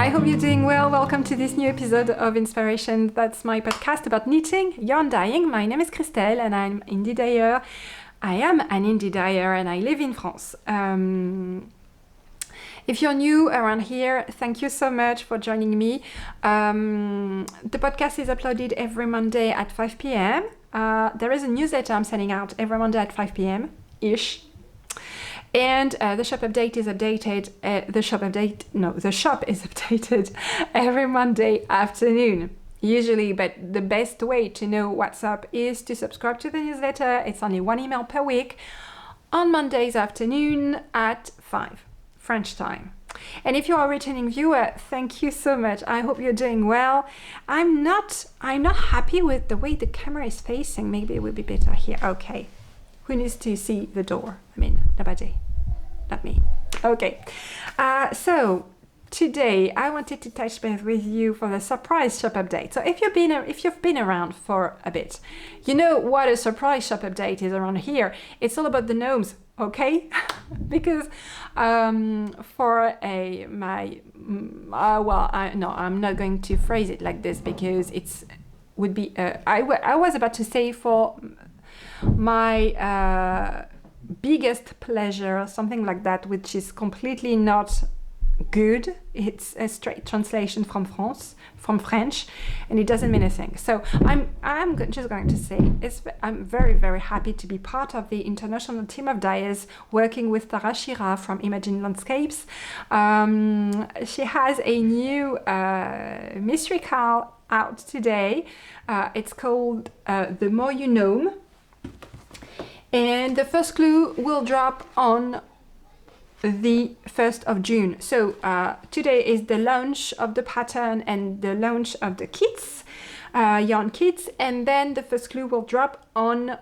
I hope you're doing well. Welcome to this new episode of Inspiration. That's my podcast about knitting, yarn dyeing. My name is Christelle and I'm indie dyer. I am an indie dyer and I live in France. If you're new around here, thank you so much for joining me. The podcast is uploaded every Monday at 5 p.m. There is a newsletter I'm sending out every Monday at 5 p.m.-ish. And the shop update is updated. The shop is updated every Monday afternoon, usually. But the best way to know what's up is to subscribe to the newsletter. It's only one email per week on Mondays afternoon at 5 French time. And if you're a returning viewer, thank you so much. I hope you're doing well. I'm not happy with the way the camera is facing. Maybe it would be better here. Okay. Who needs to see the door? I mean, nobody. Not me. Okay. So today I wanted to touch base with you for the surprise shop update. So if you've been around for a bit, you know what a surprise shop update is around here. It's all about the gnomes, okay? Because I'm not going to phrase it like this because would be. I was about to say for my biggest pleasure, something like that, which is completely not good. It's a straight translation from French, and it doesn't mean a thing. So I'm just going to say I'm very, very happy to be part of the international team of dyers working with Tara Shira from Imagine Landscapes. She has a new mystery card out today. It's called The More You Gnome. And the first clue will drop on the 1st of June. So today is the launch of the pattern and the launch of the kits, yarn kits, and then the first clue will drop on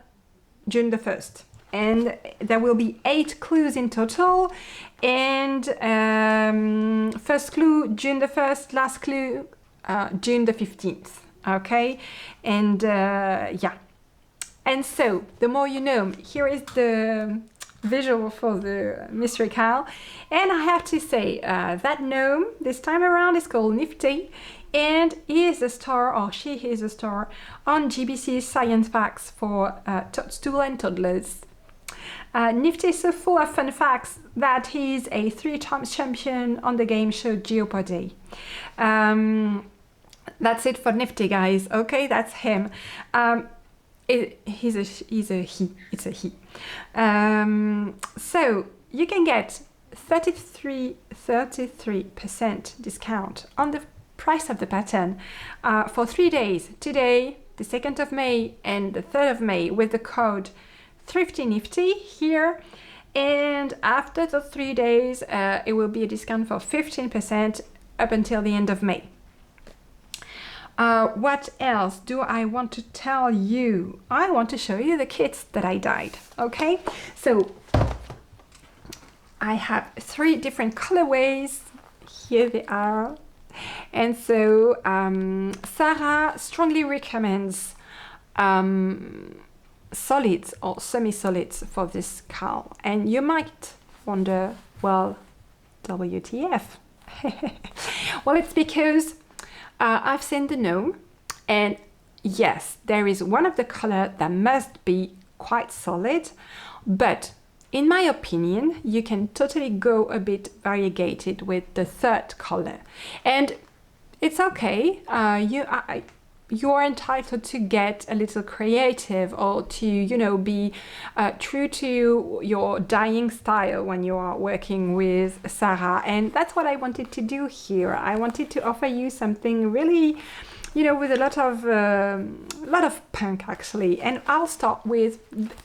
June the 1st. And there will be 8 clues in total. And first clue, June the 1st, last clue, June the 15th. Okay? And yeah. And so, the more you know, here is the visual for the mystery cow. And I have to say, that gnome this time around is called Nifty, and he is a star, or she is a star, on GBC's Science Facts for Toadstool and Toddlers. Nifty is so full of fun facts that he's a 3-time champion on the game show Jeopardy. That's it for Nifty, guys. Okay, that's him. It's a he. So you can get 33% discount on the price of the pattern for 3 days. Today, the 2nd of May and the 3rd of May with the code ThriftyNifty here. And after the 3 days, it will be a discount for 15% up until the end of May. What else do I want to tell you? I want to show you the kits that I dyed, okay? So I have 3 different colorways. Here they are. And so Sarah strongly recommends solids or semi-solids for this cowl. And you might wonder, well, WTF? Well, it's because I've seen the gnome, and yes, there is one of the color that must be quite solid, but in my opinion, you can totally go a bit variegated with the 3rd color, and it's okay. You are entitled to get a little creative or to, be true to your dyeing style when you are working with Sarah. And that's what I wanted to do here. I wanted to offer you something really, with a lot of punk actually. And I'll start with,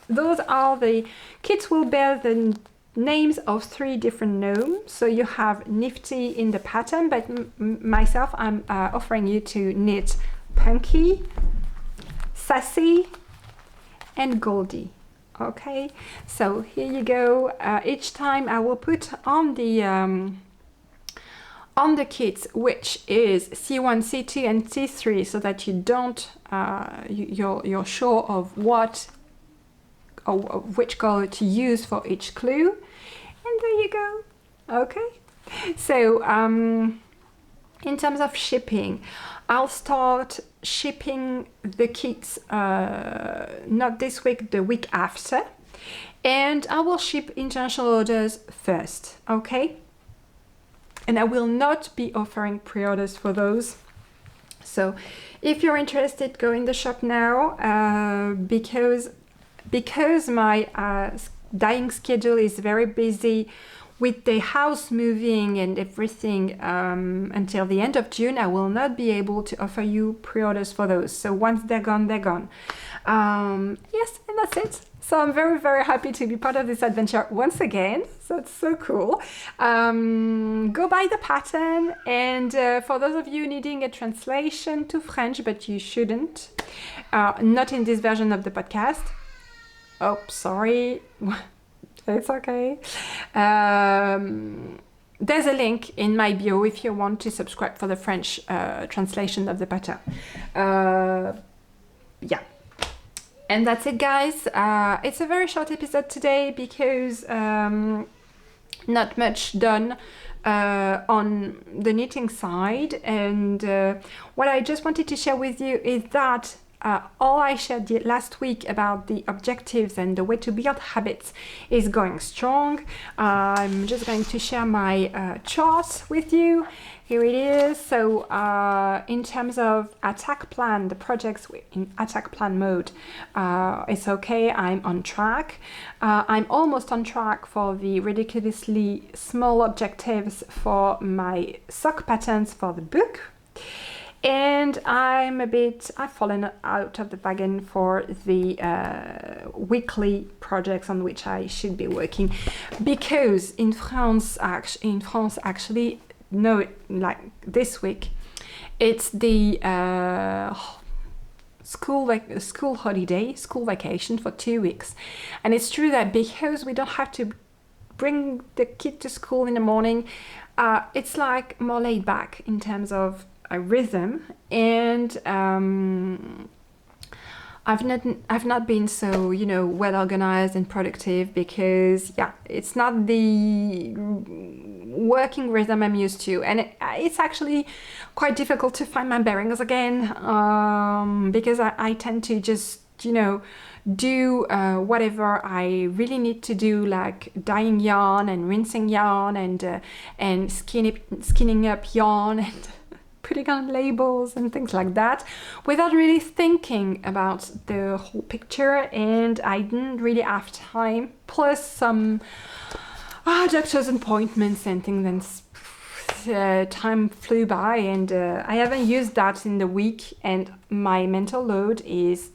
those are the kits will bear the names of 3 different gnomes. So you have Nifty in the pattern, but myself, I'm offering you to knit Punky, Sassy, and Goldie. Okay, so here you go. Each time I will put on the kits which is C1, C2, and C3, so that you don't you're sure of which color to use for each clue. And there you go. Okay, so In terms of shipping, I'll start shipping the kits not this week, the week after, and I will ship international orders first, okay? And I will not be offering pre-orders for those. So if you're interested, go in the shop now, because my dyeing schedule is very busy with the house moving and everything until the end of June. I will not be able to offer you pre-orders for those. So once they're gone, they're gone. Yes, and that's it. So I'm very, very happy to be part of this adventure once again. So it's so cool. Go buy the pattern. And for those of you needing a translation to French, but you shouldn't, not in this version of the podcast. Oh, sorry. It's okay. There's a link in my bio if you want to subscribe for the French translation of the pattern. Yeah. And that's it, guys. It's a very short episode today because not much done on the knitting side. And what I just wanted to share with you is that all I shared last week about the objectives and the way to build habits is going strong. I'm just going to share my chart with you. Here it is. So in terms of attack plan, the projects in attack plan mode, it's okay. I'm on track. I'm almost on track for the ridiculously small objectives for my sock patterns for the book. And I've fallen out of the wagon for the weekly projects on which I should be working, because in France actually, no, like this week, it's the school vacation for 2 weeks. And it's true that because we don't have to bring the kid to school in the morning, it's like more laid back in terms of a rhythm, and I've not been so well organized and productive, because it's not the working rhythm I'm used to, and it's actually quite difficult to find my bearings again, because I tend to just do whatever I really need to do, like dyeing yarn and rinsing yarn and skinning up yarn and putting on labels and things like that, without really thinking about the whole picture. And I didn't really have time, plus some doctor's appointments and things, and time flew by, and I haven't used that in the week, and my mental load is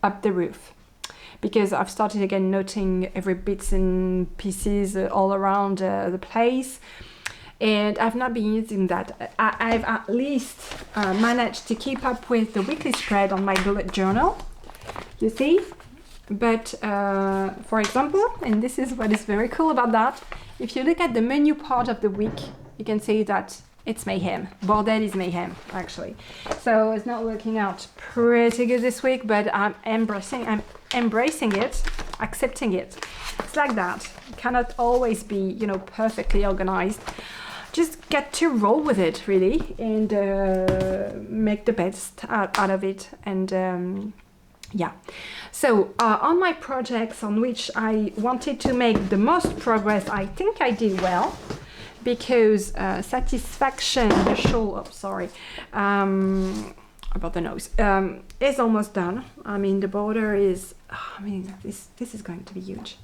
up the roof, because I've started again noting every bits and pieces all around the place. And I've not been using that. I've at least managed to keep up with the weekly spread on my bullet journal, you see. But for example, and this is what is very cool about that, if you look at the menu part of the week, you can see that it's mayhem. Bordel is mayhem, actually. So it's not working out pretty good this week, but I'm embracing it, accepting it. It's like that. You cannot always be, perfectly organized. Just get to roll with it, really, and make the best out of it. And so on my projects on which I wanted to make the most progress, I think I did well, because Satisfaction, the shawl, about the nose, is almost done. I mean, the border is, this is going to be huge.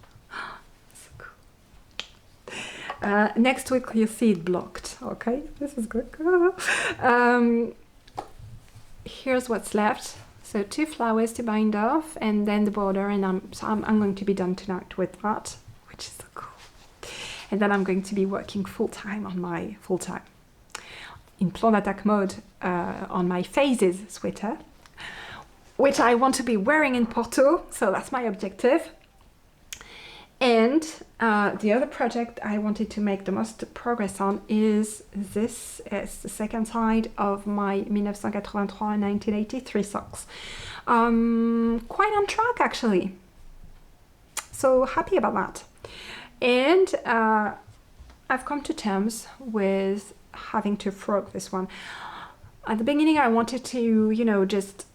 Next week you'll see it blocked. Okay, this is good. Here's what's left. So 2 flowers to bind off, and then the border, and I'm going to be done tonight with that, which is so cool. And then I'm going to be working full-time on my in plan d'attaque mode on my Phases sweater, which I want to be wearing in Porto. So that's my objective. And the other project I wanted to make the most progress on is this. It's the second side of my 1983 and 1983 socks. Quite on track, actually. So happy about that. And I've come to terms with having to frog this one. At the beginning, I wanted to, you know, just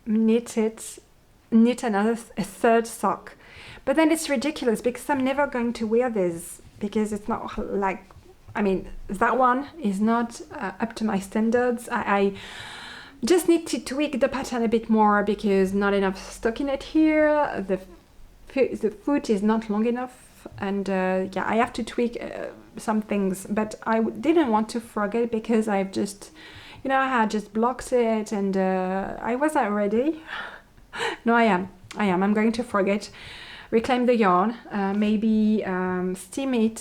knit a third sock. But then it's ridiculous because I'm never going to wear this because it's not like, I mean, that one is not up to my standards. I just need to tweak the pattern a bit more because not enough stockinette here. The foot is not long enough, and yeah, I have to tweak some things, but I didn't want to frog it because I've just, you know, I had just blocked it, and I wasn't ready. No, I am. I'm going to frog it, reclaim the yarn, maybe steam it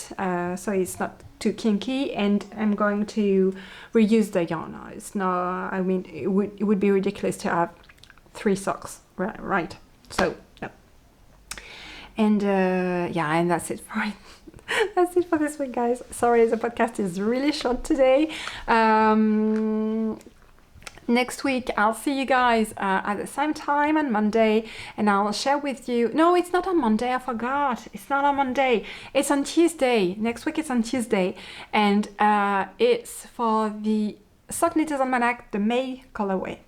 so it's not too kinky, and I'm going to reuse the yarn. It's not, I mean, it would be ridiculous to have 3 socks, right? So, yeah. And yeah, and that's it for it. That's it for this week, guys. Sorry, the podcast is really short today. Next week, I'll see you guys at the same time on Monday, and I'll share with you. No, it's not on Monday. I forgot. It's not on Monday. It's on Tuesday. Next week, it's on Tuesday, and it's for the Sock Knitters Almanac, the May colorway.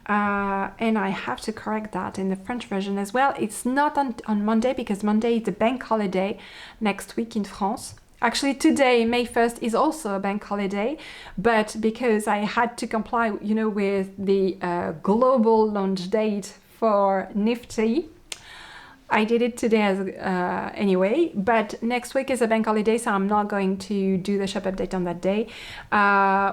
And I have to correct that in the French version as well. It's not on Monday because Monday is the bank holiday next week in France. Actually, today, May 1st, is also a bank holiday, but because I had to comply, you know, with the global launch date for Nifty, I did it today as anyway, but next week is a bank holiday, so I'm not going to do the shop update on that day.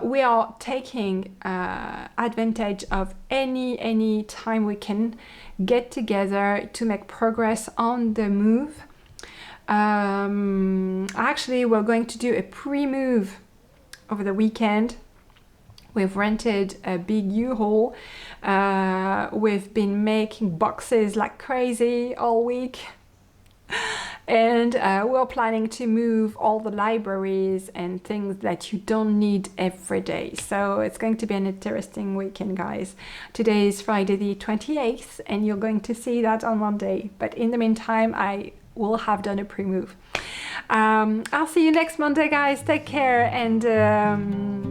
We are taking advantage of any time we can get together to make progress on the move. Actually, we're going to do a pre-move over the weekend. We've rented a big U-Haul. We've been making boxes like crazy all week. And we're planning to move all the libraries and things that you don't need every day. So it's going to be an interesting weekend, guys. Today is Friday the 28th, and you're going to see that on Monday. But in the meantime, I will have done a pre-move. I'll see you next Monday, guys. Take care, and